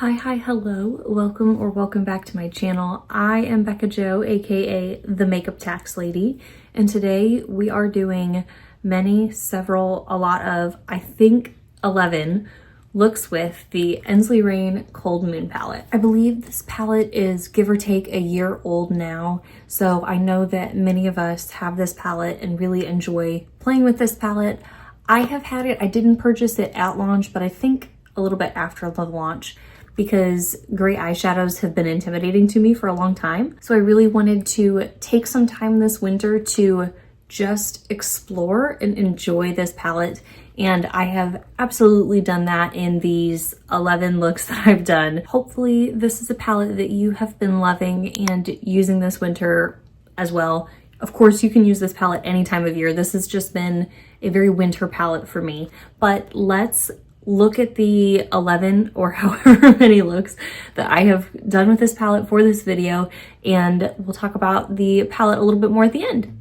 Hello, welcome back to my channel. I am Bekah Jo, aka the Makeup Tax Lady, and today we are doing a lot of, I think 11 looks with the Ensley Reign Cold Moon palette. I believe this palette is give or take a year old now, so I know that many of us have this palette and really enjoy playing with this palette. I have had it, I didn't purchase it at launch, but I think a little bit after the launch, because gray eyeshadows have been intimidating to me for a long time. So I really wanted to take some time this winter to just explore and enjoy this palette. And I have absolutely done that in these 11 looks that I've done. Hopefully this is a palette that you have been loving and using this winter as well. Of course, you can use this palette any time of year. This has just been a very winter palette for me. But let's look at the 11 or however many looks that I have done with this palette for this video, and we'll talk about the palette a little bit more at the end.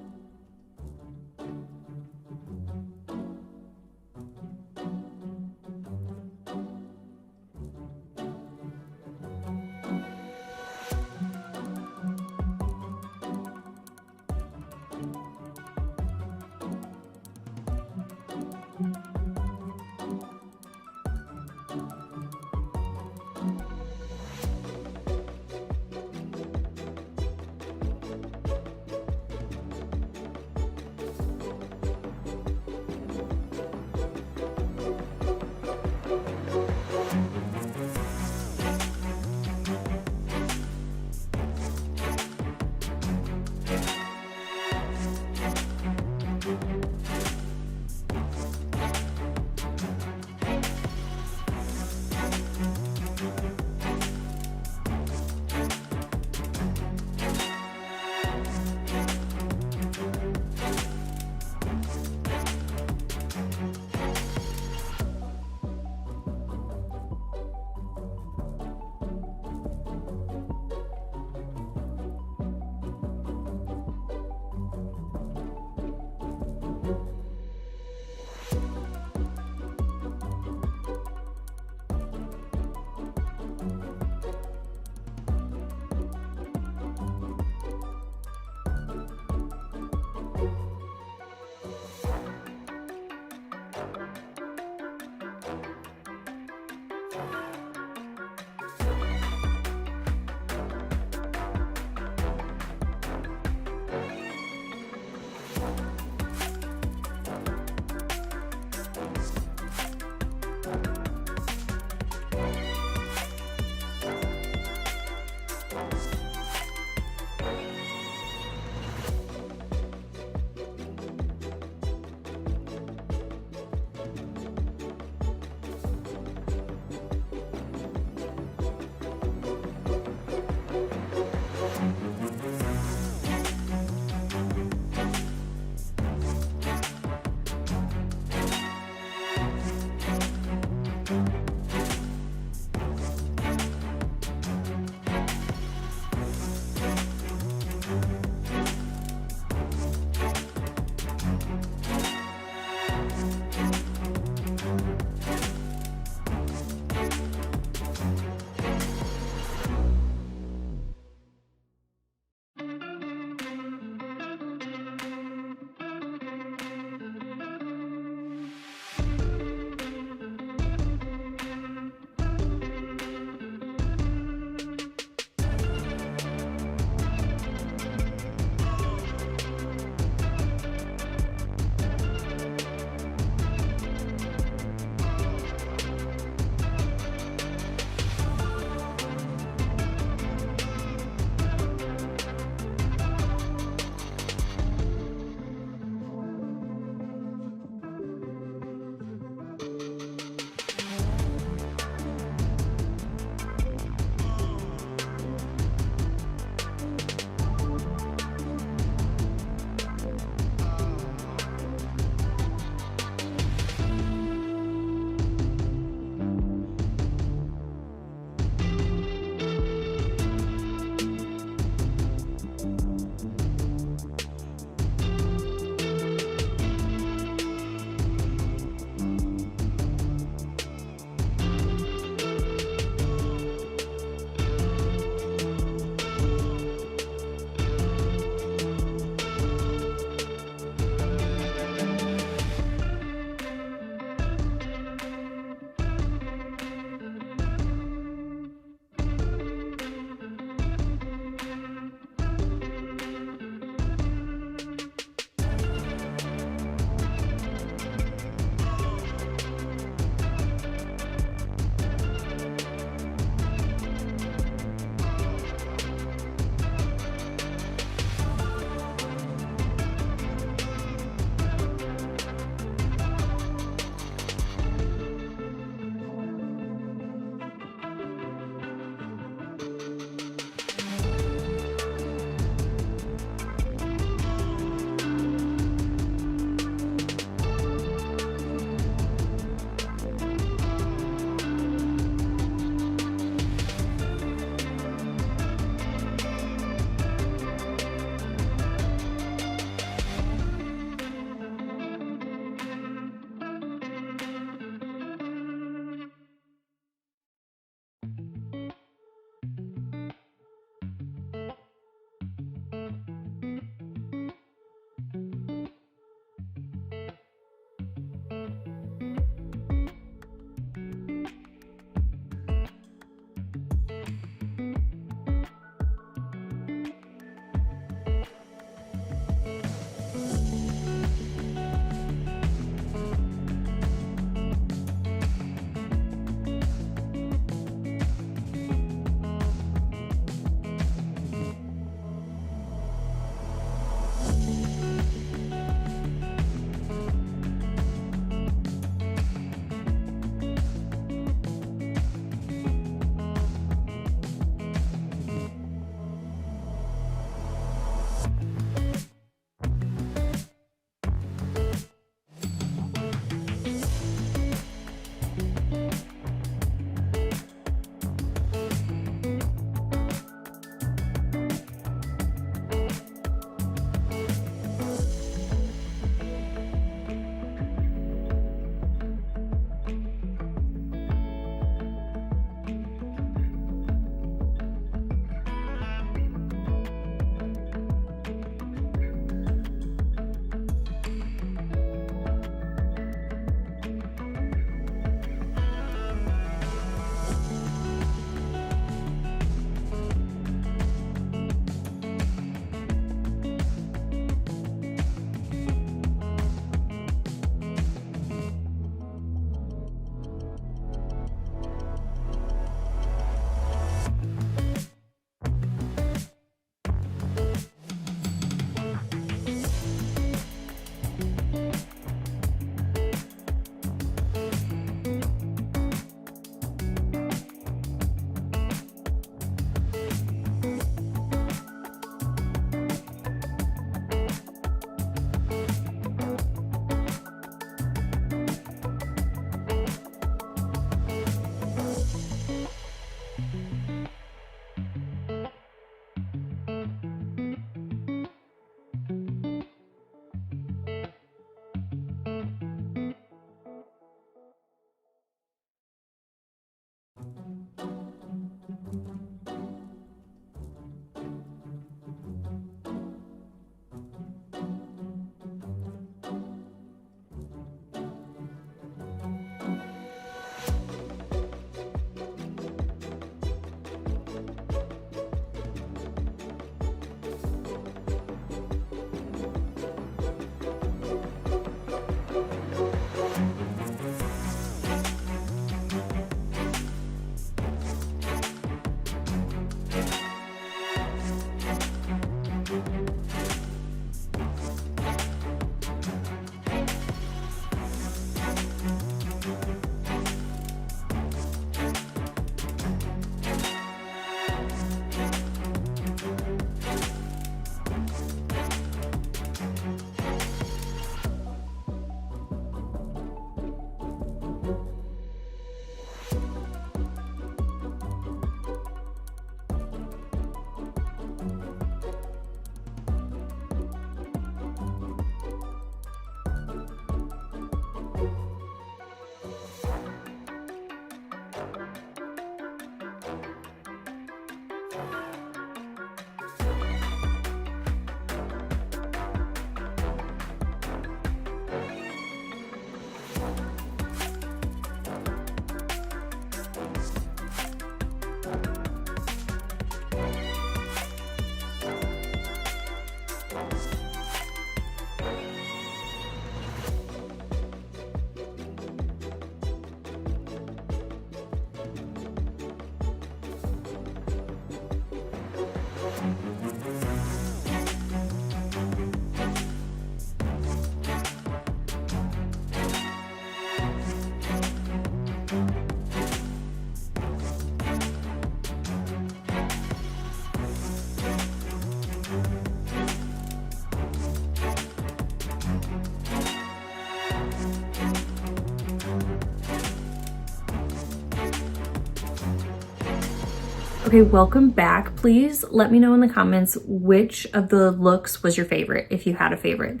Okay, welcome back. Please let me know in the comments which of the looks was your favorite, if you had a favorite.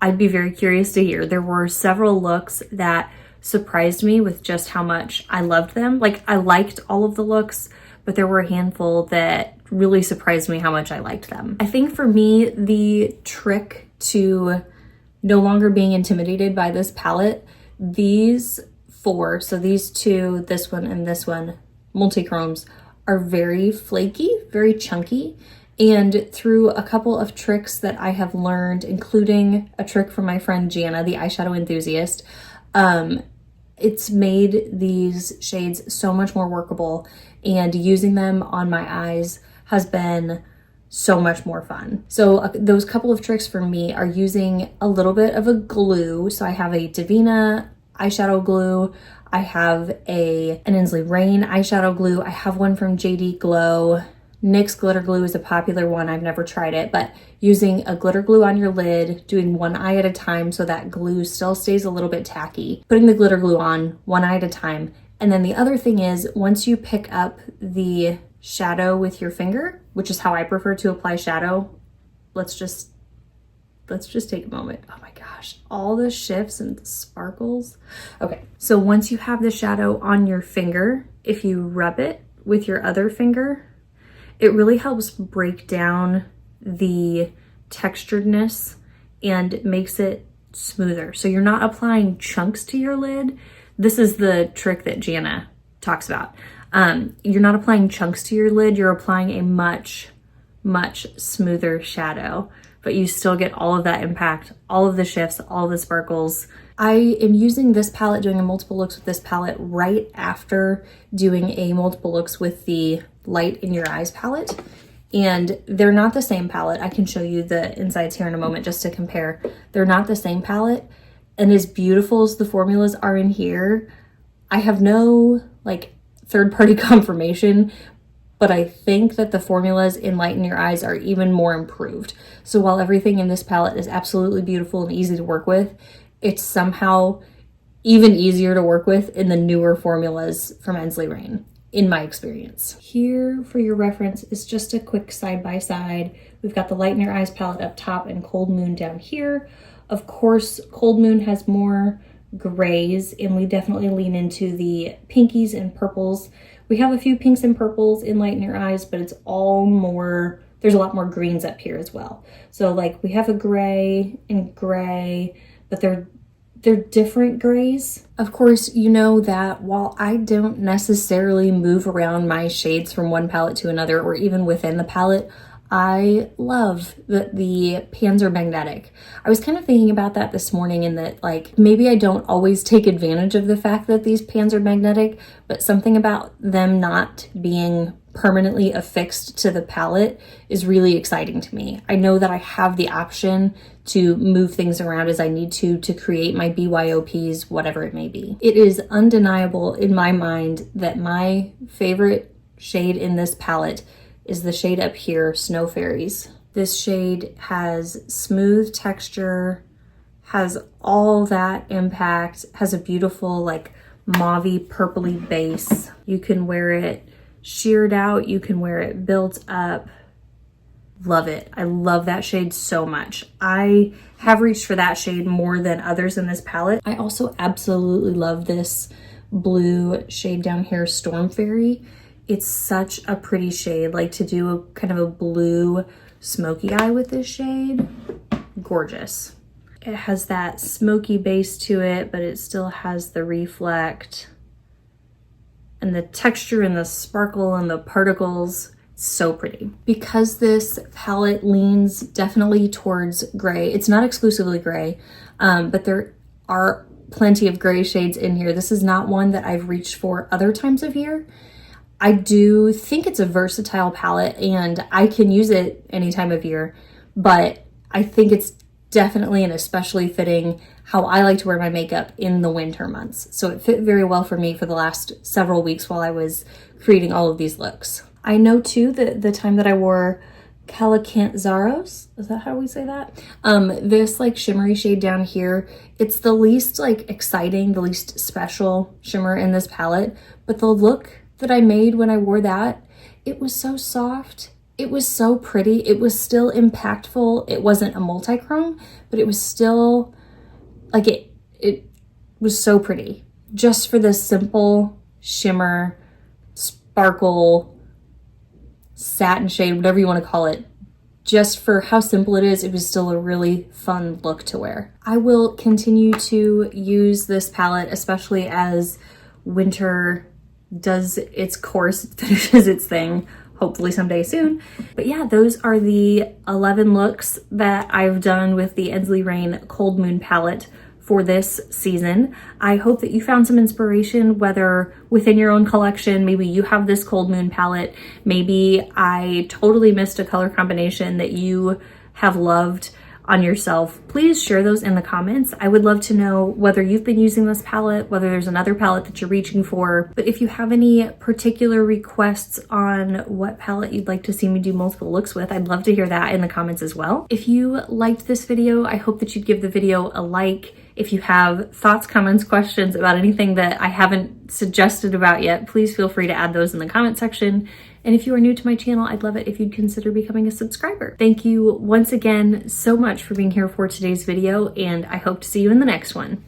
I'd be very curious to hear. There were several looks that surprised me with just how much I loved them. Like, I liked all of the looks, but there were a handful that really surprised me how much I liked them. I think for me, the trick to no longer being intimidated by this palette, these four, so these two, this one and this one, multi-chromes, are very flaky, very chunky. And through a couple of tricks that I have learned, including a trick from my friend Jana, the eyeshadow enthusiast, it's made these shades so much more workable, and using them on my eyes has been so much more fun. So those couple of tricks for me are using a little bit of a glue. So I have a Davina eyeshadow glue. I have an Ensley Reign eyeshadow glue. I have one from JD Glow. NYX glitter glue is a popular one. I've never tried it, but using a glitter glue on your lid, doing one eye at a time so that glue still stays a little bit tacky. Putting the glitter glue on one eye at a time. And then the other thing is, once you pick up the shadow with your finger, which is how I prefer to apply shadow, let's just take a moment. Oh my gosh, all the shifts and the sparkles. Okay, so once you have the shadow on your finger, if you rub it with your other finger, it really helps break down the texturedness and makes it smoother. So you're not applying chunks to your lid. This is the trick that Jana talks about. You're not applying chunks to your lid, you're applying a much smoother shadow, but you still get all of that impact, all of the shifts, all of the sparkles. I am using this palette, doing a multiple looks with this palette right after doing a multiple looks with the Light in Your Eyes palette. And they're not the same palette. I can show you the insides here in a moment just to compare. They're not the same palette. And as beautiful as the formulas are in here, I have no like third-party confirmation, but I think that the formulas in Light in Your Eyes are even more improved. So while everything in this palette is absolutely beautiful and easy to work with, it's somehow even easier to work with in the newer formulas from Ensley Reign, in my experience. Here, for your reference, is just a quick side-by-side. We've got the Light in Your Eyes palette up top and Cold Moon down here. Of course, Cold Moon has more grays, and we definitely lean into the pinkies and purples. We have a few pinks and purples in Light in Your Eyes, but it's all more, there's a lot more greens up here as well. So like we have a gray and gray, but they're different grays. Of course, you know that while I don't necessarily move around my shades from one palette to another, or even within the palette, I love that the pans are magnetic. I was kind of thinking about that this morning, and that like maybe I don't always take advantage of the fact that these pans are magnetic, but something about them not being permanently affixed to the palette is really exciting to me. I know that I have the option to move things around as I need to create my BYOPs, whatever it may be. It is undeniable in my mind that my favorite shade in this palette is the shade up here, Snow Fairies. This shade has smooth texture, has all that impact, has a beautiful like mauvey purpley base. You can wear it sheared out, you can wear it built up. Love it. I love that shade so much. I have reached for that shade more than others in this palette. I also absolutely love this blue shade down here, Storm Fairy. It's such a pretty shade, like to do a kind of a blue smoky eye with this shade, gorgeous. It has that smoky base to it, but it still has the reflect and the texture and the sparkle and the particles. So pretty. Because this palette leans definitely towards gray, it's not exclusively gray, but there are plenty of gray shades in here. This is not one that I've reached for other times of year. I do think it's a versatile palette and I can use it any time of year, but I think it's definitely and especially fitting how I like to wear my makeup in the winter months. So it fit very well for me for the last several weeks while I was creating all of these looks. I know too that the time that I wore Calicanzaros, is that how we say that? This like shimmery shade down here, it's the least like exciting, the least special shimmer in this palette, but the look that I made when I wore that, it was so soft. It was so pretty. It was still impactful. It wasn't a multi-chrome, but it was still like it was so pretty. Just for this simple shimmer, sparkle, satin shade, whatever you want to call it. Just for how simple it is, it was still a really fun look to wear. I will continue to use this palette, especially as winter does its course, finishes its thing, hopefully someday soon. But yeah, those are the 11 looks that I've done with the Ensley Reign Cold Moon palette for this season. I hope that you found some inspiration, whether within your own collection, maybe you have this Cold Moon palette, maybe I totally missed a color combination that you have loved on yourself. Please share those in the comments. I would love to know whether you've been using this palette, whether there's another palette that you're reaching for. But if you have any particular requests on what palette you'd like to see me do multiple looks with, I'd love to hear that in the comments as well. If you liked this video, I hope that you'd give the video a like. If you have thoughts, comments, questions about anything that I haven't suggested about yet, please feel free to add those in the comment section. And if you are new to my channel, I'd love it if you'd consider becoming a subscriber. Thank you once again so much for being here for today's video, and I hope to see you in the next one.